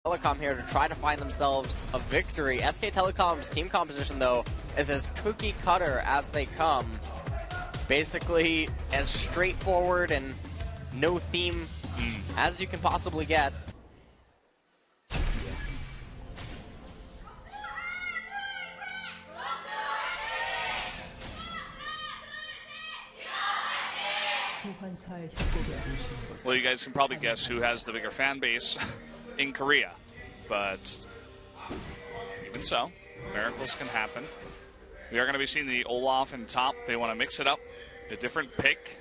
Telecom here to try to find themselves a victory. SK Telecom's team composition, though, is as cookie cutter as they come. Basically, as straightforward and no theme as you can possibly get. Well, you guys can probably guess who has the bigger fan base in Korea, but even so, miracles can happen. We are going to be seeing the Olaf in top. They want to mix it up, a different pick.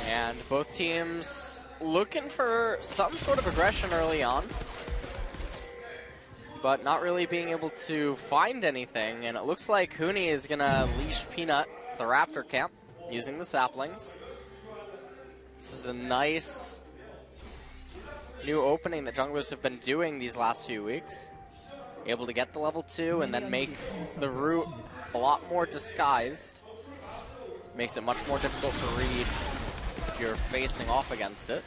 And both teams looking for some sort of aggression early on, but not really being able to find anything. And it looks like Huni is going to leash Peanut, the Raptor camp, using the saplings. This is a nice new opening that junglers have been doing these last few weeks. Able to get the level 2 and then make the route a lot more disguised. Makes it much more difficult to read if you're facing off against it.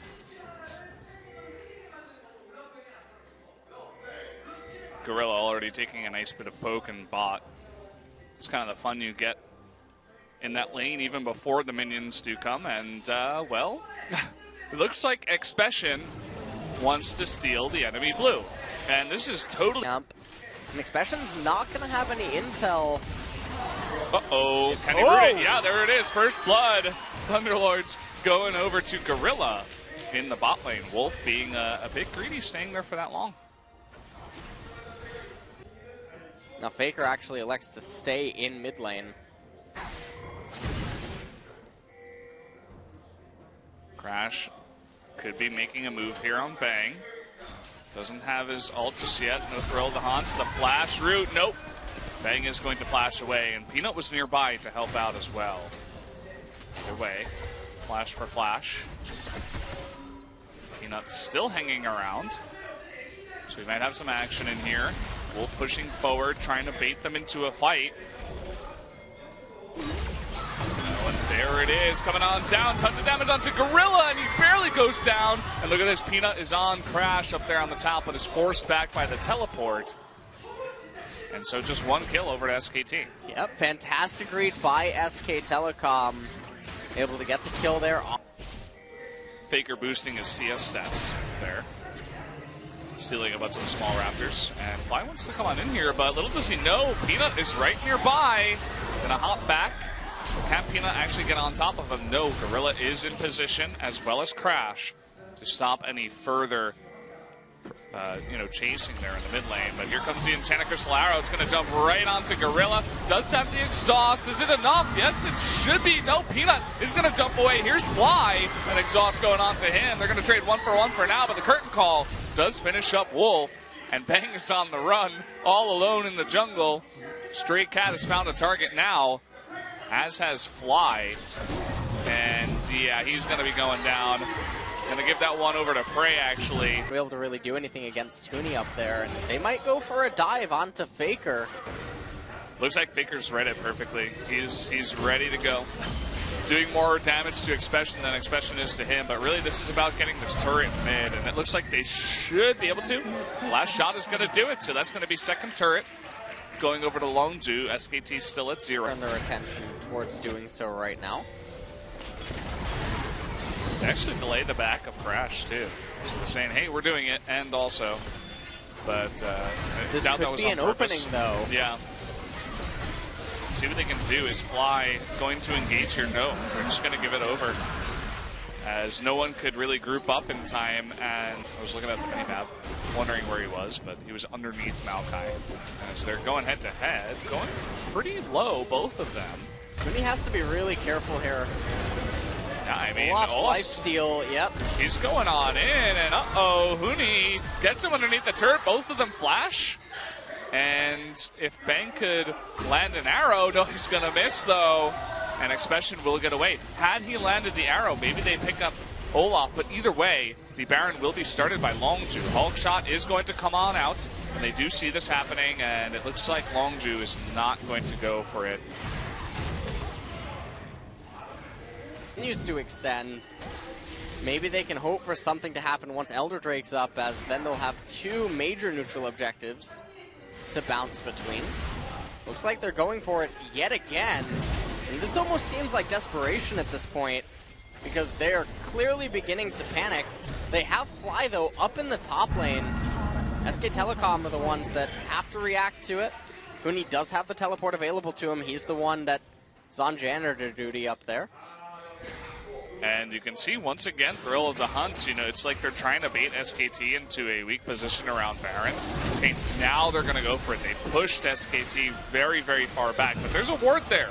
Gorilla already taking a nice bit of poke and bot. It's kind of the fun you get in that lane even before the minions do come. And, well, it looks like Expression wants to steal the enemy blue. And this is totally... And Expression's not going to have any intel. Uh-oh. Can he root it? Yeah, there it is. First blood. Thunderlords going over to Gorilla in the bot lane. Wolf being a bit greedy, staying there for that long. Now Faker actually elects to stay in mid lane. Crash could be making a move here on Bang. Doesn't have his ult just yet. No throw the Hans. The flash route. Nope. Bang is going to flash away, and Peanut was nearby to help out as well. Either way, flash for flash. Peanut still hanging around. So we might have some action in here. Wolf pushing forward, trying to bait them into a fight. And there it is, coming on down. Tons of damage onto Gorilla, and he barely goes down. And look at this, Peanut is on Crash up there on the top, but is forced back by the teleport. And so just one kill over to SKT. Yep, fantastic read by SK Telecom. Able to get the kill there. Faker boosting his CS stats there. Stealing a bunch of the small Raptors. And Fly wants to come on in here, but little does he know, Peanut is right nearby. Gonna hop back. Can Peanut actually get on top of him? No, Gorilla is in position, as well as Crash, to stop any further chasing there in the mid lane. But here comes the Enchanted Crystal Arrow. It's going to jump right onto Gorilla. Does have the exhaust. Is it enough? Yes, it should be. No, Peanut is going to jump away. Here's Fly. An exhaust going on to him. They're going to trade 1-for-1 for now, but the curtain call does finish up Wolf. And Bang is on the run, all alone in the jungle. Stray Cat has found a target now, as has Fly. And yeah, he's going to be going down. Going to give that one over to Prey, actually. Be able to really do anything against Huni up there. And they might go for a dive onto Faker. Looks like Faker's read it perfectly. He's ready to go. Doing more damage to Expression than Expression is to him, but really this is about getting this turret mid, and it looks like they should be able to. The last shot is going to do it, so that's going to be second turret going over to Longzhu. SKT still at 0. Turn their attention towards doing so right now. They actually delay the back of Crash, too. Saying, hey, we're doing it, and also. But this could be an opening, though. Yeah. See what they can do. Is Fly going to engage here? No, they're just going to give it over. As no one could really group up in time, and I was looking at the minimap, wondering where he was, but he was underneath Maokai. As they're going head-to-head, going pretty low, both of them. Huni has to be really careful here. I mean, life steal, yep. He's going on in, and uh-oh, Huni gets him underneath the turret. Both of them flash. And if Bang could land an arrow, no, he's going to miss, though. And Expression will get away. Had he landed the arrow, maybe they pick up Olaf. But either way, the Baron will be started by Longzhu. Hulk shot is going to come on out. And they do see this happening, and it looks like Longzhu is not going to go for it. continues to extend. Maybe they can hope for something to happen once Elder Drake's up, as then they'll have two major neutral objectives to bounce between. Looks like they're going for it yet again. And this almost seems like desperation at this point, because they are clearly beginning to panic. They have Fly, though, up in the top lane. SK Telecom are the ones that have to react to it. Huni does have the teleport available to him. He's the one that is on janitor duty up there. And you can see, once again, Thrill of the Hunt, you know, it's like they're trying to bait SKT into a weak position around Baron. Okay, now they're going to go for it. They pushed SKT very, very far back, but there's a ward there.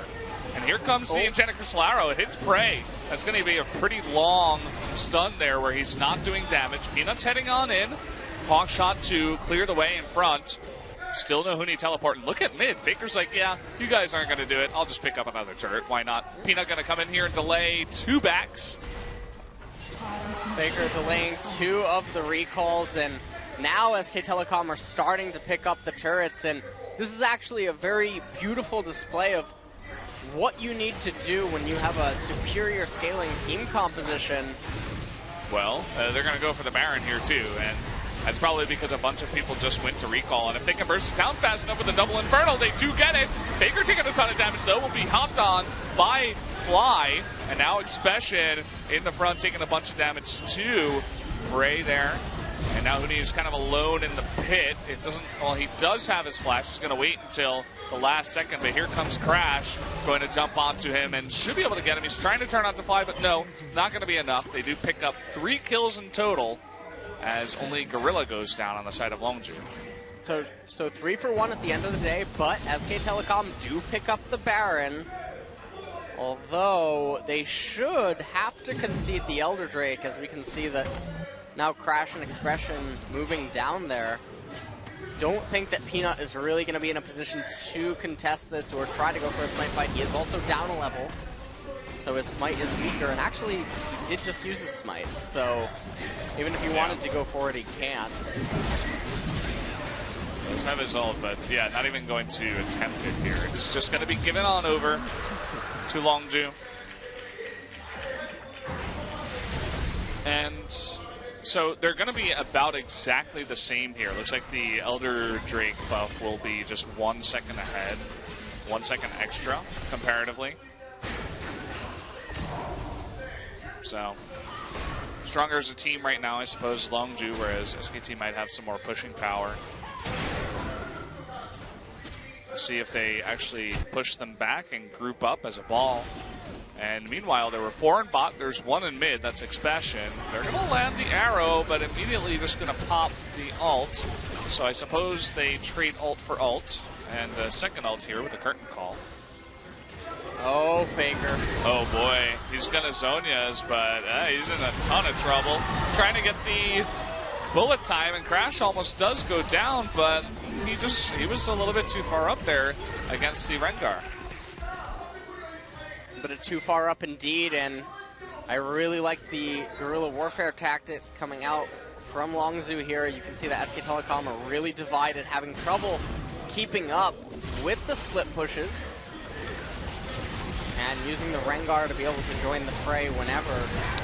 And here comes the Enchanted Crystal. It hits Prey. That's going to be a pretty long stun there where he's not doing damage. Peanut's heading on in. Hawk shot to clear the way in front. Still no Huni teleport. And look at mid. Faker's like, yeah, you guys aren't going to do it. I'll just pick up another turret. Why not? Peanut going to come in here and delay 2 backs. Faker delaying 2 of the recalls, and now SK Telecom are starting to pick up the turrets. And this is actually a very beautiful display of what you need to do when you have a superior scaling team composition. Well, they're going to go for the Baron here too, and that's probably because a bunch of people just went to recall, and if they can burst it down fast enough with a double Infernal, they do get it. Baker taking a ton of damage, though, will be hopped on by Fly, and now Expression in the front taking a bunch of damage too. Bray there, and now Huni is kind of alone in the pit. It doesn't, well, he does have his flash. He's going to wait until the last second, but here comes Crash, going to jump onto him and should be able to get him. He's trying to turn out to Fly, but no, not going to be enough. They do pick up 3 kills in total, as only Gorilla goes down on the side of Longzhu. So 3 for 1 at the end of the day, but SK Telecom do pick up the Baron. Although they should have to concede the Elder Drake, as we can see that now Crash and Expression moving down there. Don't think that Peanut is really going to be in a position to contest this or try to go for a smite fight. He is also down a level, so his smite is weaker, and actually he did just use his smite, so even if he wanted to go for it, he can't. Does have his ult, but yeah, not even going to attempt it here. It's just going to be given on over to Longzhu. And so they're going to be about exactly the same here. Looks like the Elder Drake buff will be just 1 second ahead, 1 second extra comparatively. So stronger as a team right now, I suppose, Longzhu, whereas SKT might have some more pushing power. We'll see if they actually push them back and group up as a ball. And meanwhile, there were 4 in bot, there's 1 in mid, that's Expression. They're going to land the arrow, but immediately just going to pop the ult. So I suppose they trade ult for ult. And the second ult here with the curtain call. Oh, Faker. Oh boy, he's going to Zhonya's, but he's in a ton of trouble. Trying to get the bullet time, and Crash almost does go down, but he was a little bit too far up there against the Rengar. But too far up indeed, and I really like the guerrilla warfare tactics coming out from Longzhu here. You can see that SK Telecom are really divided, having trouble keeping up with the split pushes, and using the Rengar to be able to join the fray whenever.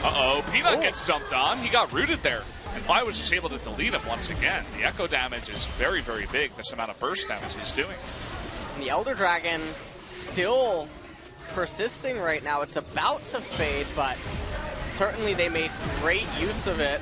Uh-oh, Peanut gets jumped on. He got rooted there, and Fly was just able to delete him once again. The echo damage is very, very big, this amount of burst damage he's doing. And the Elder Dragon still persisting right now. It's about to fade, but certainly they made great use of it.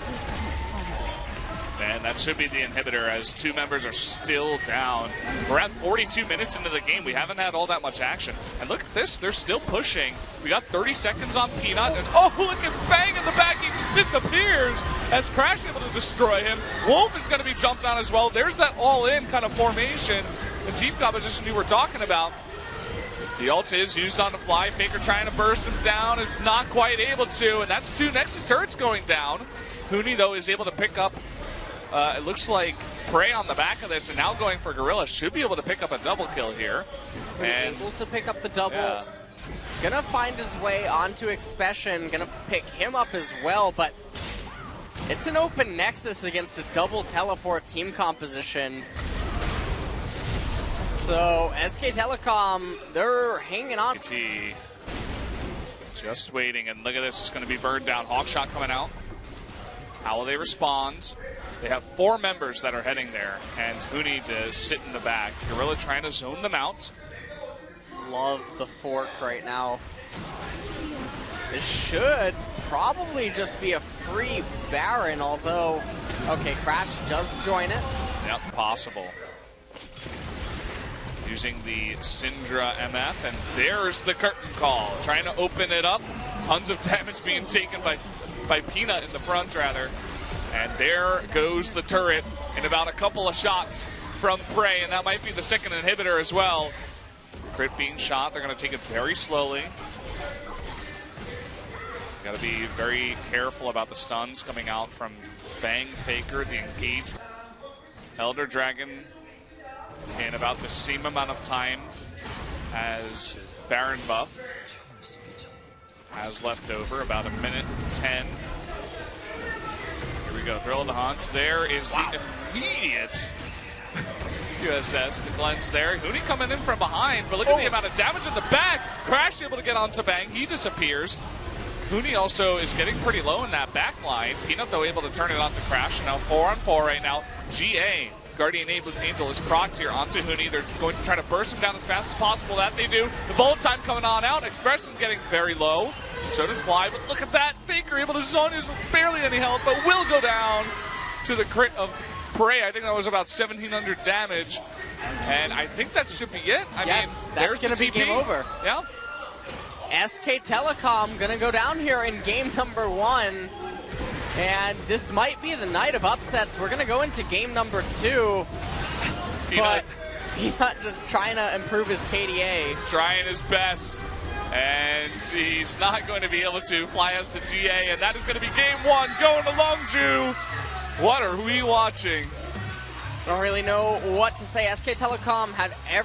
And that should be the inhibitor, as 2 members are still down. We're at 42 minutes into the game. We haven't had all that much action. And look at this, they're still pushing. We got 30 seconds on Peanut, and oh, look at Bang in the back. He just disappears as Crash is able to destroy him. Wolf is going to be jumped on as well. There's that all-in kind of formation, the team composition you were talking about. The ult is used on the Fly. Faker trying to burst him down, is not quite able to, and that's 2 Nexus turrets going down. Huni, though, is able to pick up, it looks like, Prey on the back of this, and now going for Gorilla. Should be able to pick up a double kill here. And able to pick up the double. Yeah. Gonna find his way onto Expression, gonna pick him up as well, but it's an open Nexus against a double teleport team composition. So SK Telecom, they're hanging on. Just Just waiting, and look at this. It's going to be burned down. Hawkshot coming out. How will they respond? They have 4 members that are heading there, and Huni to sit in the back. Gorilla trying to zone them out. Love the fork right now. This should probably just be a free Baron, although, okay, Crash does join it. Yep, possible. Using the Syndra MF, and there's the curtain call. Trying to open it up. Tons of damage being taken by Peanut in the front, rather. And there goes the turret in about a couple of shots from Prey, and that might be the second inhibitor as well. Crit being shot. They're going to take it very slowly. Got to be very careful about the stuns coming out from Bang, Faker, the engage. Elder Dragon in about the same amount of time as Baron buff has left over, about 1:10. Here we go, Thrill of the Haunts. There is the immediate USS, the cleanse there. Huni coming in from behind, but look at the amount of damage in the back. Crash able to get onto Bang, he disappears. Huni also is getting pretty low in that back line. Peanut, though, able to turn it onto Crash. Now 4-on-4 right now. GA, Guardian Angel, is procced here onto Huni. They're going to try to burst him down as fast as possible. That they do. The bullet time coming on out. Expression getting very low. So does Fly, but look at that. Faker able to zone his barely any health, but will go down to the crit of Prey. I think that was about 1,700 damage. And I think that should be it. I mean, that's going to be game over. Yeah. SK Telecom going to go down here in game number 1. And this might be the night of upsets. We're going to go into game number 2. But Peanut just trying to improve his KDA. Trying his best. And he's not going to be able to. Fly as the GA. And that is going to be game 1 going to Longzhu. What are we watching? Don't really know what to say. SK Telecom had every